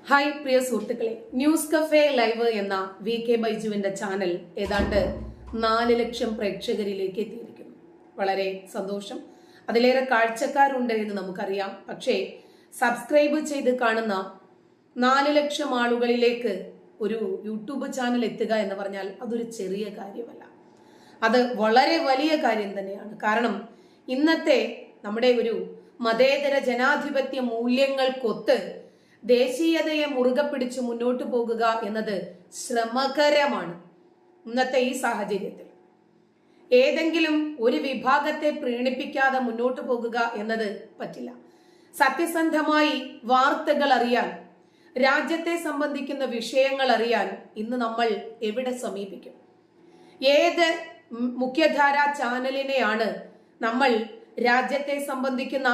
Hi പ്രിയ സുഹൃത്തുക്കളെ, news cafe live എന്ന VK ബൈജുവിന്റെ channel ഏതാണ്ട് 4 ലക്ഷം പ്രേക്ഷകരിലേക്ക് എത്തിയിരിക്കുന്നു. വളരെ സന്തോഷം. അതിലേറെ കാഴ്ചക്കാരുണ്ട് എന്ന് നമുക്കറിയാം. പക്ഷേ സബ്സ്ക്രൈബ് ചെയ്ത് കാണുന്ന 4 ലക്ഷം ആളുകളിലേക്ക് ഒരു യൂട്യൂബ് ചാനൽ എത്തുക എന്ന് പറഞ്ഞാൽ അതൊരു ചെറിയ കാര്യമല്ല. അത് വളരെ വലിയ കാര്യം തന്നെയാണ്. കാരണം ഇന്നത്തെ നമ്മുടെ ഒരു മതേതര ജനാധിപത്യ മൂല്യങ്ങൾക്കൊത്ത് ദേശീയതയെ മുറുകെ പിടിച്ച് മുന്നോട്ട് പോകുക എന്നത് ശ്രമകരമാണ്. ഇന്നത്തെ ഈ സാഹചര്യത്തിൽ ഏതെങ്കിലും ഒരു വിഭാഗത്തെ പ്രീണിപ്പിക്കാതെ മുന്നോട്ട് പോകുക എന്നത് പറ്റില്ല. സത്യസന്ധമായി വാർത്തകൾ അറിയാൻ, രാജ്യത്തെ സംബന്ധിക്കുന്ന വിഷയങ്ങൾ അറിയാൻ ഇന്ന് നമ്മൾ എവിടെ സമീപിക്കും? ഏത് മുഖ്യധാര ചാനലിനെയാണ് നമ്മൾ രാജ്യത്തെ സംബന്ധിക്കുന്ന,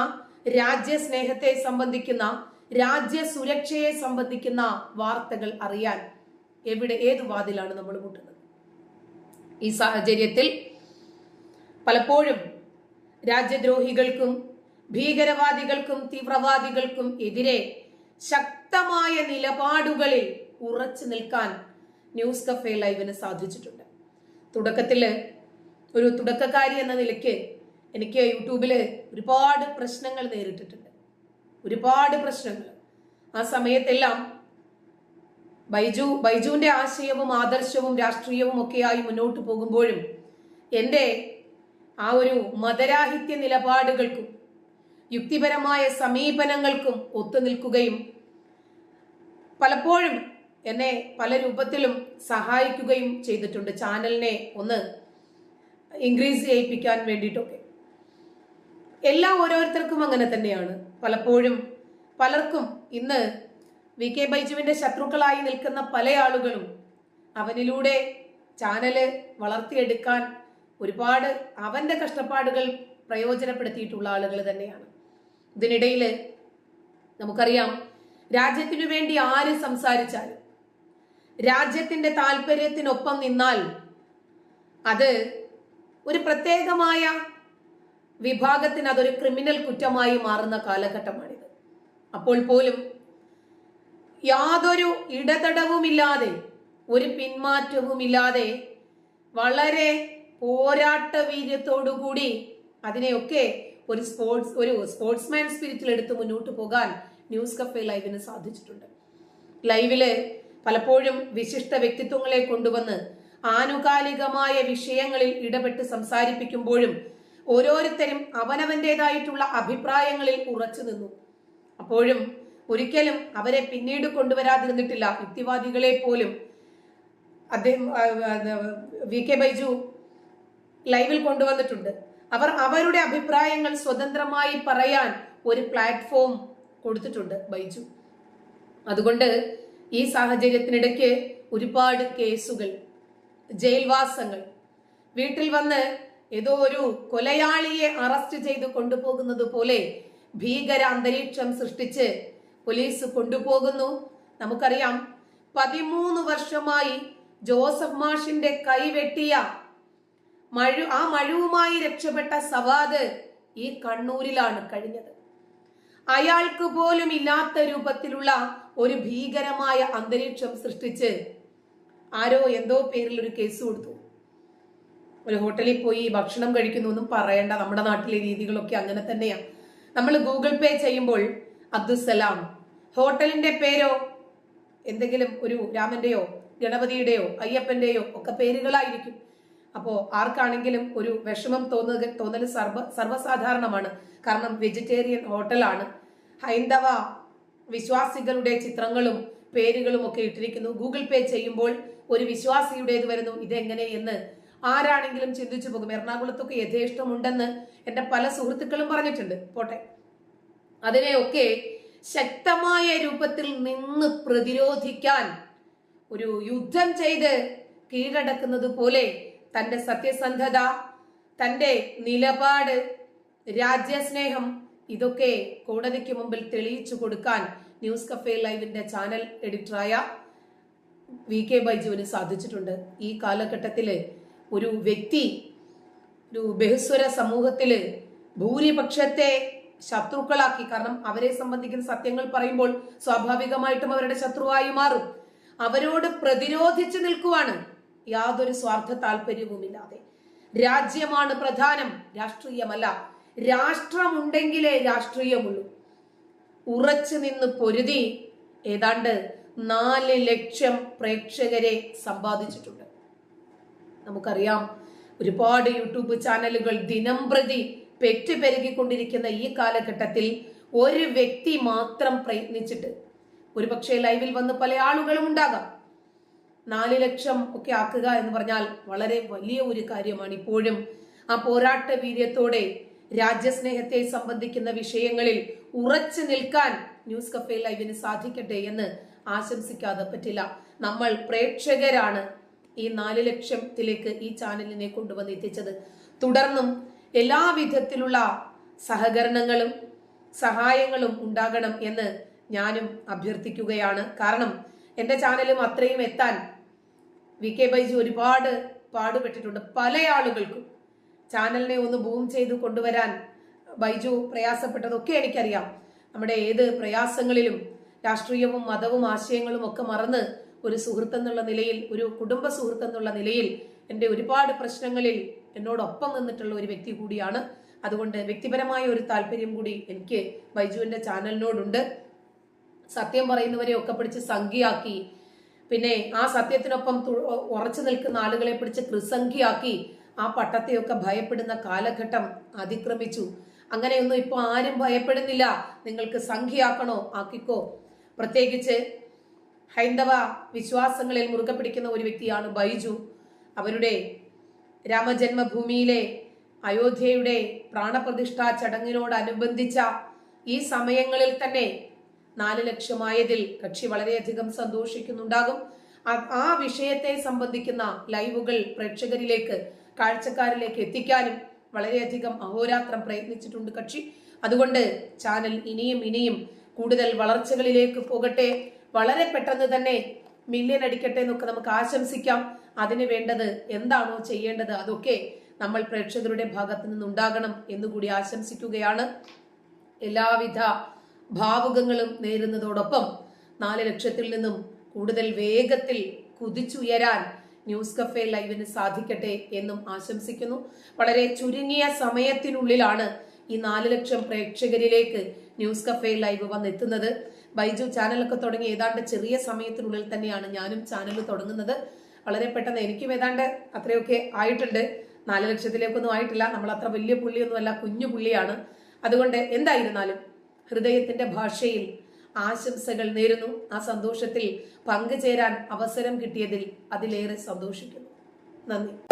രാജ്യസ്നേഹത്തെ സംബന്ധിക്കുന്ന, രാജ്യ സുരക്ഷയെ സംബന്ധിക്കുന്ന വാർത്തകൾ അറിയാൻ ഏത് വാതിലാണ് നമ്മൾ മുട്ടുന്നത്? ഈ സാഹചര്യത്തിൽ പലപ്പോഴും രാജ്യദ്രോഹികൾക്കും ഭീകരവാദികൾക്കും തീവ്രവാദികൾക്കും എതിരെ ശക്തമായ നിലപാടുകളിൽ ഉറച്ചു നിൽക്കാൻ ന്യൂസ് കഫേ ലൈവിന് സാധിച്ചിട്ടുണ്ട്. തുടക്കത്തില് ഒരു തുടക്കക്കാരി എന്ന നിലയ്ക്ക് എനിക്ക് യൂട്യൂബില് ഒരുപാട് പ്രശ്നങ്ങൾ നേരിട്ടിട്ടുണ്ട്. ഒരുപാട് പ്രശ്നങ്ങൾ. ആ സമയത്തെല്ലാം ബൈജുവിന്റെ ആശയവും ആദർശവും രാഷ്ട്രീയവും ഒക്കെയായി മുന്നോട്ട് പോകുമ്പോഴും എൻ്റെ ആ ഒരു മതരാഹിത്യ നിലപാടുകൾക്കും യുക്തിപരമായ സമീപനങ്ങൾക്കും ഒത്തുനിൽക്കുകയും പലപ്പോഴും എന്നെ പല രൂപത്തിലും സഹായിക്കുകയും ചെയ്തിട്ടുണ്ട്. ചാനലിനെ ഒന്ന് ഇൻക്രീസ് ചെയ്യിപ്പിക്കാൻ വേണ്ടിയിട്ടൊക്കെ. എല്ലാം ഓരോരുത്തർക്കും അങ്ങനെ തന്നെയാണ്. പലപ്പോഴും പലർക്കും ഇന്ന് VK ബൈജുവിന്റെ ശത്രുക്കളായി നിൽക്കുന്ന പല ആളുകളും അവനിലൂടെ ചാനല് വളർത്തിയെടുക്കാൻ ഒരുപാട് അവന്റെ കഷ്ടപ്പാടുകൾ പ്രയോജനപ്പെടുത്തിയിട്ടുള്ള ആളുകൾ തന്നെയാണ്. ഇതിനിടയിൽ നമുക്കറിയാം, രാജ്യത്തിനു വേണ്ടി ആര് സംസാരിച്ചാലും, രാജ്യത്തിന്റെ താല്പര്യത്തിനൊപ്പം നിന്നാൽ അത് ഒരു പ്രത്യേകമായ വിഭാഗത്തിന് അതൊരു ക്രിമിനൽ കുറ്റമായി മാറുന്ന കാലഘട്ടമാണിത്. അപ്പോൾ പോലും യാതൊരു ഇടതടവുമില്ലാതെ, ഒരു പിന്മാറ്റവുമില്ലാതെ, വളരെ പോരാട്ട വീര്യത്തോടുകൂടി അതിനെയൊക്കെ ഒരു സ്പോർട്സ്മാൻ സ്പിരിറ്റിൽ എടുത്ത് മുന്നോട്ട് പോകാൻ ന്യൂസ് കഫേ ലൈവിന് സാധിച്ചിട്ടുണ്ട്. ലൈവില് പലപ്പോഴും വിശിഷ്ട വ്യക്തിത്വങ്ങളെ കൊണ്ടുവന്ന് ആനുകാലികമായ വിഷയങ്ങളിൽ ഇടപെട്ട് സംസാരിപ്പിക്കുമ്പോഴും ഓരോരുത്തരും അവനവന്റേതായിട്ടുള്ള അഭിപ്രായങ്ങളിൽ ഉറച്ചു നിന്നു. അപ്പോഴും ഒരിക്കലും അവരെ പിന്നീട് കൊണ്ടുവരാതിരുന്നിട്ടില്ല. യുക്തിവാദികളെ പോലും അദ്ദേഹം VK ബൈജു ലൈവിൽ കൊണ്ടുവന്നിട്ടുണ്ട്. അവർ അവരുടെ അഭിപ്രായങ്ങൾ സ്വതന്ത്രമായി പറയാൻ ഒരു പ്ലാറ്റ്ഫോം കൊടുത്തിട്ടുണ്ട് ബൈജു. അതുകൊണ്ട് ഈ സാഹചര്യത്തിനിടയ്ക്ക് ഒരുപാട് കേസുകൾ, ജയിൽവാസങ്ങൾ, വീട്ടിൽ വന്ന് ഏതോ ഒരു കൊലയാളിയെ അറസ്റ്റ് ചെയ്ത് കൊണ്ടുപോകുന്നത് പോലെ ഭീകര അന്തരീക്ഷം സൃഷ്ടിച്ച് പോലീസ് കൊണ്ടുപോകുന്നു. നമുക്കറിയാം, 13 വർഷമായി ജോസഫ് മാഷിന്റെ കൈവെട്ടിയ ആ മഴുവുമായി രക്ഷപ്പെട്ട സവാദ് ഈ കണ്ണൂരിലാണ് കഴിഞ്ഞത്. അയാൾക്ക് പോലും ഇല്ലാത്ത രൂപത്തിലുള്ള ഒരു ഭീകരമായ അന്തരീക്ഷം സൃഷ്ടിച്ച് ആരോ എന്തോ പേരിൽ ഒരു കേസ് കൊടുത്തു. ഒരു ഹോട്ടലിൽ പോയി ഭക്ഷണം കഴിക്കുന്നു ഒന്നും പറയണ്ട. നമ്മുടെ നാട്ടിലെ രീതികളൊക്കെ അങ്ങനെ തന്നെയാണ്. നമ്മൾ ഗൂഗിൾ പേ ചെയ്യുമ്പോൾ അബ്ദുസലാം, ഹോട്ടലിന്റെ പേരോ എന്തെങ്കിലും ഒരു രാമന്റെയോ ഗണപതിയുടെയോ അയ്യപ്പന്റെയോ ഒക്കെ പേരുകളായിരിക്കും. അപ്പോ ആർക്കാണെങ്കിലും ഒരു വിഷമം തോന്നൽ സർവ്വസാധാരണമാണ്. കാരണം വെജിറ്റേറിയൻ ഹോട്ടലാണ്. ഹൈന്ദവ വിശ്വാസികളുടെ ചിത്രങ്ങളും പേരുകളും ഒക്കെ ഇട്ടിരിക്കുന്നു. ഗൂഗിൾ പേ ചെയ്യുമ്പോൾ ഒരു വിശ്വാസിയുടേത് വരുന്നു. ഇതെങ്ങനെ എന്ന് ആരാണെങ്കിലും ചിന്തിച്ചു പോകും. എറണാകുളത്തൊക്കെ യഥേഷ്ടമുണ്ടെന്ന് എൻ്റെ പല സുഹൃത്തുക്കളും പറഞ്ഞിട്ടുണ്ട്. പോട്ടെ, അതിനെയൊക്കെ ശക്തമായ രൂപത്തിൽ നിന്ന് പ്രതിരോധിക്കാൻ ഒരു യുദ്ധം ചെയ്ത് കീഴടക്കുന്നത് പോലെ തന്റെ സത്യസന്ധത, തന്റെ നിലപാട്, രാജ്യസ്നേഹം ഇതൊക്കെ കോടതിക്ക് മുമ്പിൽ തെളിയിച്ചു കൊടുക്കാൻ ന്യൂസ് കഫേ ലൈവിന്റെ ചാനൽ എഡിറ്ററായ VK ബൈജുവിന് സാധിച്ചിട്ടുണ്ട്. ഈ കാലഘട്ടത്തില് ഒരു വ്യക്തി ഒരു ബഹുസ്വര സമൂഹത്തില് ഭൂരിപക്ഷത്തെ ശത്രുക്കളാക്കി. കാരണം അവരെ സംബന്ധിക്കുന്ന സത്യങ്ങൾ പറയുമ്പോൾ സ്വാഭാവികമായിട്ടും അവരുടെ ശത്രുവായി മാറും. അവരോട് പ്രതിരോധിച്ചു നിൽക്കുവാണ്, യാതൊരു സ്വാർത്ഥ താല്പര്യവുമില്ലാതെ. രാജ്യമാണ് പ്രധാനം, രാഷ്ട്രീയമല്ല. രാഷ്ട്രമുണ്ടെങ്കിലേ രാഷ്ട്രീയമുള്ളൂ. ഉറച്ചു നിന്ന് പൊരുതി ഏതാണ്ട് 4 ലക്ഷം പ്രേക്ഷകരെ സമ്പാദിച്ചിട്ടുണ്ട്. നമുക്കറിയാം, ഒരുപാട് യൂട്യൂബ് ചാനലുകൾ ദിനം പ്രതി പെറ്റുപെരുകിക്കൊണ്ടിരിക്കുന്ന ഈ കാലഘട്ടത്തിൽ ഒരു വ്യക്തി മാത്രം പ്രയത്നിച്ചിട്ട്, ഒരുപക്ഷെ ലൈവിൽ വന്ന് പല ആളുകളും ഉണ്ടാകാം, 4 ലക്ഷം ഒക്കെ ആക്കുക എന്ന് പറഞ്ഞാൽ വളരെ വലിയ ഒരു കാര്യമാണ്. ഇപ്പോഴും ആ പോരാട്ട വീര്യത്തോടെ രാജ്യസ്നേഹത്തെ സംബന്ധിക്കുന്ന വിഷയങ്ങളിൽ ഉറച്ചു നിൽക്കാൻ ന്യൂസ് കഫേ ലൈവിന് സാധിക്കട്ടെ എന്ന് ആശംസിക്കാതെ പറ്റില്ല. നമ്മൾ പ്രേക്ഷകരാണ് ഈ 4 ലക്ഷത്തിലേക്ക് ഈ ചാനലിനെ കൊണ്ടുവന്ന് എത്തിച്ചത്. തുടർന്നും എല്ലാവിധത്തിലുള്ള സഹകരണങ്ങളും സഹായങ്ങളും ഉണ്ടാകണം എന്ന് ഞാനും അഭ്യർത്ഥിക്കുകയാണ്. കാരണം എന്റെ ചാനലും അത്രയും എത്താൻ VK ബൈജു ഒരുപാട് പാടുപെട്ടിട്ടുണ്ട്. പല ആളുകൾക്കും ചാനലിനെ ഒന്ന് ബൂം ചെയ്ത് കൊണ്ടുവരാൻ ബൈജു പ്രയാസപ്പെട്ടതൊക്കെ എനിക്കറിയാം. നമ്മുടെ ഏത് പ്രയാസങ്ങളിലും രാഷ്ട്രീയവും മതവും ആശയങ്ങളും ഒക്കെ മറന്ന് ഒരു സുഹൃത്തെന്നുള്ള നിലയിൽ, ഒരു കുടുംബ സുഹൃത്തെന്നുള്ള നിലയിൽ എൻ്റെ ഒരുപാട് പ്രശ്നങ്ങളിൽ എന്നോടൊപ്പം നിന്നിട്ടുള്ള ഒരു വ്യക്തി കൂടിയാണ്. അതുകൊണ്ട് വ്യക്തിപരമായ ഒരു താല്പര്യം കൂടി എനിക്ക് ബൈജുവിന്റെ ചാനലിനോടുണ്ട്. സത്യം പറയുന്നവരെ ഒക്കെ പിടിച്ച് സംഖ്യയാക്കി, പിന്നെ ആ സത്യത്തിനൊപ്പം ഉറച്ചു നിൽക്കുന്ന ആളുകളെ പിടിച്ച് കൃസംഖ്യയാക്കി ആ പട്ടത്തെയൊക്കെ ഭയപ്പെടുന്ന കാലഘട്ടം അതിക്രമിച്ചു. അങ്ങനെയൊന്നും ഇപ്പൊ ആരും ഭയപ്പെടുന്നില്ല. നിങ്ങൾക്ക് സംഖ്യയാക്കണോ ആക്കിക്കോ. പ്രത്യേകിച്ച് ഹൈന്ദവ വിശ്വാസങ്ങളിൽ മുറുകെ പിടിക്കുന്ന ഒരു വ്യക്തിയാണ് ബൈജു. അവരുടെ രാമജന്മഭൂമിയിലെ അയോധ്യയുടെ പ്രാണപ്രതിഷ്ഠാ ചടങ്ങിനോടനുബന്ധിച്ച ഈ സമയങ്ങളിൽ തന്നെ 4 ലക്ഷമായതിൽ കക്ഷി വളരെയധികം സന്തോഷിക്കുന്നുണ്ടാകും. ആ വിഷയത്തെ സംബന്ധിക്കുന്ന ലൈവുകൾ പ്രേക്ഷകരിലേക്ക്, കാഴ്ചക്കാരിലേക്ക് എത്തിക്കാനും വളരെയധികം അഹോരാത്രം പ്രയത്നിച്ചിട്ടുണ്ട് കക്ഷി. അതുകൊണ്ട് ചാനൽ ഇനിയും കൂടുതൽ വളർച്ചകളിലേക്ക് പോകട്ടെ. വളരെ പെട്ടെന്ന് തന്നെ മില്യൺ അടിക്കട്ടെ എന്നൊക്കെ നമുക്ക് ആശംസിക്കാം. അതിന് വേണ്ടത് എന്താണോ ചെയ്യേണ്ടത് അതൊക്കെ നമ്മൾ പ്രേക്ഷകരുടെ ഭാഗത്തു നിന്നുണ്ടാകണം എന്നുകൂടി ആശംസിക്കുകയാണ്. എല്ലാവിധ ഭാവുകങ്ങളും നേരുന്നതോടൊപ്പം 4 ലക്ഷത്തിൽ നിന്നും കൂടുതൽ വേഗത്തിൽ കുതിച്ചുയരാൻ ന്യൂസ് കഫേ ലൈവിന് സാധിക്കട്ടെ എന്നും ആശംസിക്കുന്നു. വളരെ ചുരുങ്ങിയ സമയത്തിനുള്ളിലാണ് ഈ 4 ലക്ഷം പ്രേക്ഷകരിലേക്ക് ന്യൂസ് കഫേ ലൈവ് വന്നെത്തുന്നത്. ബൈജു ചാനലൊക്കെ തുടങ്ങി ഏതാണ്ട് ചെറിയ സമയത്തിനുള്ളിൽ തന്നെയാണ് ഞാനും ചാനൽ തുടങ്ങുന്നത്. വളരെ പെട്ടെന്ന് എനിക്കും ഏതാണ്ട് അത്രയൊക്കെ ആയിട്ടുണ്ട്. 4 ലക്ഷത്തിലേക്കൊന്നും ആയിട്ടില്ല. നമ്മൾ അത്ര വലിയ പുള്ളിയൊന്നുമല്ല, കുഞ്ഞു പുള്ളിയാണ്. അതുകൊണ്ട് എന്തായിരുന്നാലും ഹൃദയത്തിന്റെ ഭാഷയിൽ ആശംസകൾ നേരുന്നു. ആ സന്തോഷത്തിൽ പങ്കുചേരാൻ അവസരം കിട്ടിയതിൽ അതിലേറെ സന്തോഷിക്കുന്നു. നന്ദി.